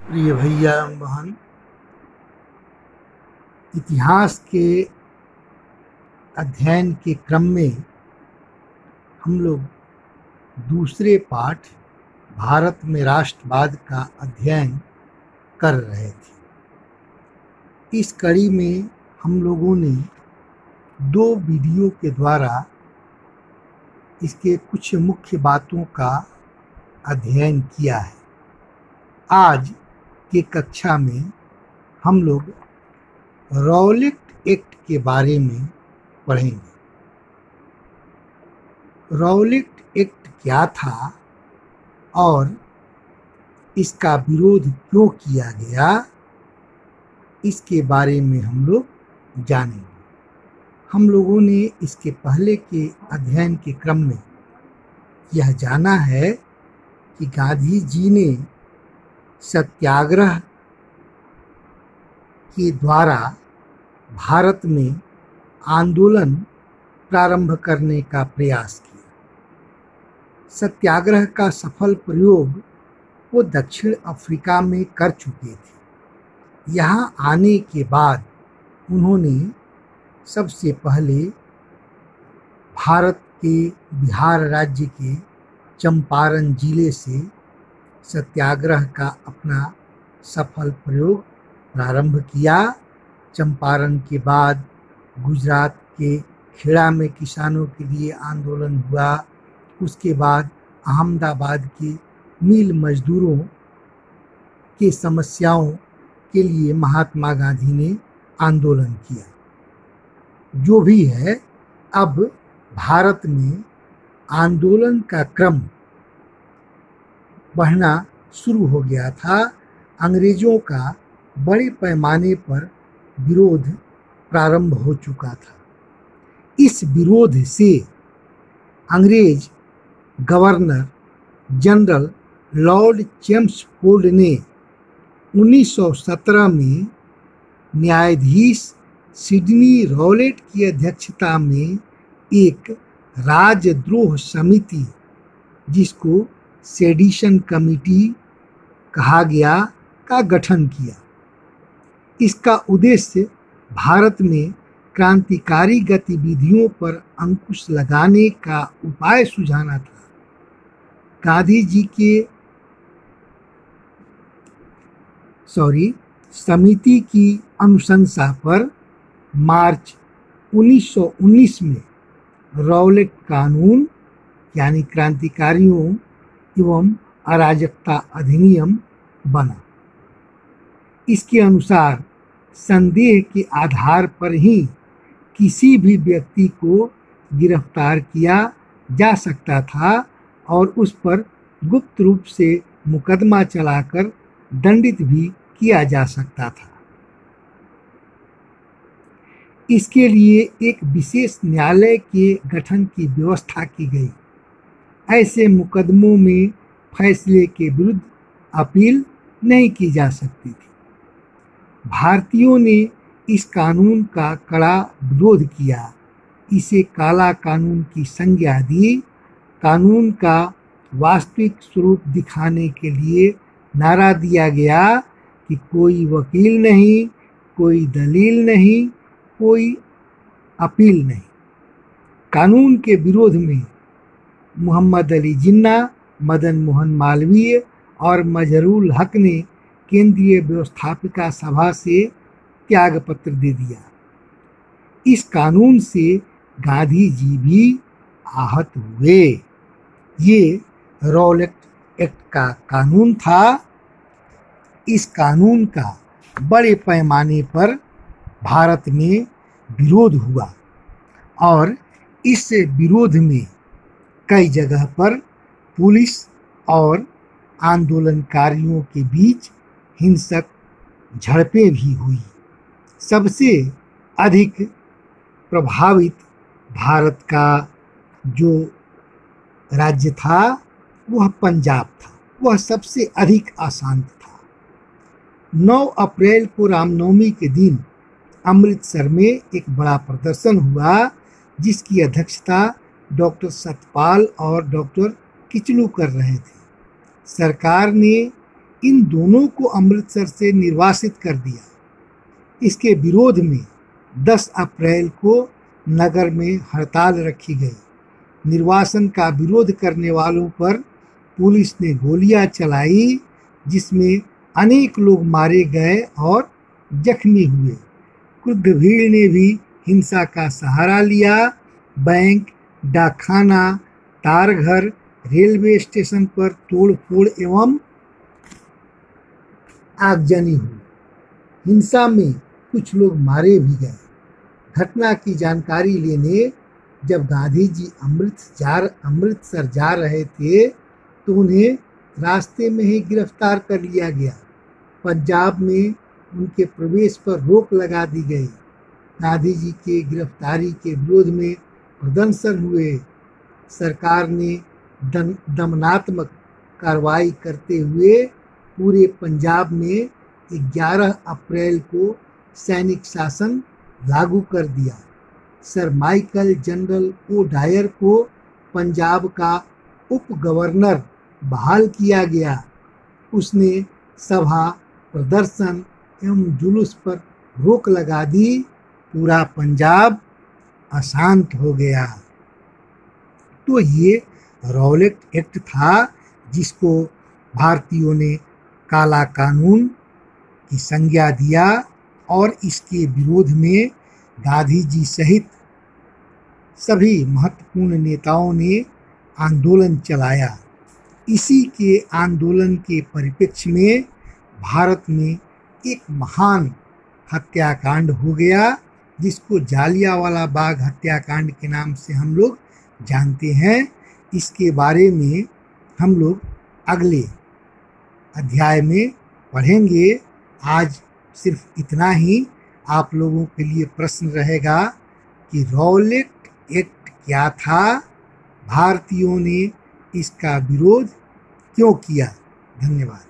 प्रिय भैया बहन, इतिहास के अध्ययन के क्रम में हम लोग दूसरे पाठ भारत में राष्ट्रवाद का अध्ययन कर रहे थे। इस कड़ी में हम लोगों ने 2 वीडियो के द्वारा इसके कुछ मुख्य बातों का अध्ययन किया है। आज के कक्षा में हम लोग रॉलेट एक्ट के बारे में पढ़ेंगे। रॉलेट एक्ट क्या था और इसका विरोध क्यों किया गया, इसके बारे में हम लोग जानेंगे। हम लोगों ने इसके पहले के अध्ययन के क्रम में यह जाना है कि गांधी जी ने सत्याग्रह के द्वारा भारत में आंदोलन प्रारंभ करने का प्रयास किया। सत्याग्रह का सफल प्रयोग वो दक्षिण अफ्रीका में कर चुके थे। यहाँ आने के बाद उन्होंने सबसे पहले भारत के बिहार राज्य के चंपारण जिले से सत्याग्रह का अपना सफल प्रयोग प्रारंभ किया। चंपारण के बाद गुजरात के खेड़ा में किसानों के लिए आंदोलन हुआ। उसके बाद अहमदाबाद के मिल मजदूरों के समस्याओं के लिए महात्मा गांधी ने आंदोलन किया। जो भी है, अब भारत में आंदोलन का क्रम बढ़ना शुरू हो गया था। अंग्रेजों का बड़े पैमाने पर विरोध प्रारंभ हो चुका था। इस विरोध से अंग्रेज गवर्नर जनरल लॉर्ड चेम्सफोर्ड ने 1917 में न्यायाधीश सिडनी रॉलेट की अध्यक्षता में एक राजद्रोह समिति, जिसको सेडिशन कमिटी कहा गया, का गठन किया। इसका उद्देश्य भारत में क्रांतिकारी गतिविधियों पर अंकुश लगाने का उपाय सुझाना था। गांधी जी के समिति की अनुशंसा पर मार्च 1919 में रॉलेट कानून यानी क्रांतिकारियों एवं अराजकता अधिनियम बना। इसके अनुसार संदेह के आधार पर ही किसी भी व्यक्ति को गिरफ्तार किया जा सकता था और उस पर गुप्त रूप से मुकदमा चलाकर दंडित भी किया जा सकता था। इसके लिए एक विशेष न्यायालय के गठन की व्यवस्था की गई। ऐसे मुकदमों में फैसले के विरुद्ध अपील नहीं की जा सकती थी। भारतीयों ने इस कानून का कड़ा विरोध किया। इसे काला कानून की संज्ञा दी। कानून का वास्तविक स्वरूप दिखाने के लिए नारा दिया गया कि कोई वकील नहीं, कोई दलील नहीं, कोई अपील नहीं। कानून के विरोध में मोहम्मद अली जिन्ना, मदन मोहन मालवीय और मजहरूल हक ने केंद्रीय व्यवस्थापिका सभा से त्याग पत्र दे दिया। इस कानून से गांधी जी भी आहत हुए। ये रॉलेट एक्ट का कानून था। इस कानून का बड़े पैमाने पर भारत में विरोध हुआ और इस विरोध में कई जगह पर पुलिस और आंदोलनकारियों के बीच हिंसक झड़पें भी हुई। सबसे अधिक प्रभावित भारत का जो राज्य था वह पंजाब था। वह सबसे अधिक अशांत था। 9 अप्रैल को रामनवमी के दिन अमृतसर में एक बड़ा प्रदर्शन हुआ, जिसकी अध्यक्षता डॉक्टर सतपाल और डॉक्टर किचलू कर रहे थे। सरकार ने इन दोनों को अमृतसर से निर्वासित कर दिया। इसके विरोध में 10 अप्रैल को नगर में हड़ताल रखी गई। निर्वासन का विरोध करने वालों पर पुलिस ने गोलियां चलाई, जिसमें अनेक लोग मारे गए और जख्मी हुए। क्रुद्ध भीड़ ने भी हिंसा का सहारा लिया। बैंक, डाकखाना, तारघर, रेलवे स्टेशन पर तोड़फोड़ एवं आगजनी हुई। हिंसा में कुछ लोग मारे भी गए। घटना की जानकारी लेने जब गांधी जी अमृतसर जा रहे थे तो उन्हें रास्ते में ही गिरफ्तार कर लिया गया। पंजाब में उनके प्रवेश पर रोक लगा दी गई। गांधी जी के गिरफ्तारी के विरोध में प्रदर्शन हुए। सरकार ने दमनात्मक कार्रवाई करते हुए पूरे पंजाब में 11 अप्रैल को सैनिक शासन लागू कर दिया। Sir Michael general O Dyer को पंजाब का उप गवर्नर बहाल किया गया। उसने सभा, प्रदर्शन एवं जुलूस पर रोक लगा दी। पूरा पंजाब अशांत हो गया। तो ये रॉलेट एक्ट था, जिसको भारतीयों ने काला कानून की संज्ञा दिया और इसके विरोध में गांधी जी सहित सभी महत्वपूर्ण नेताओं ने आंदोलन चलाया। इसी के आंदोलन के परिप्रेक्ष्य में भारत में एक महान हत्याकांड हो गया, जिसको जालियांवाला बाग हत्याकांड के नाम से हम लोग जानते हैं। इसके बारे में हम लोग अगले अध्याय में पढ़ेंगे। आज सिर्फ इतना ही। आप लोगों के लिए प्रश्न रहेगा कि रॉलेट एक्ट क्या था, भारतीयों ने इसका विरोध क्यों किया। धन्यवाद।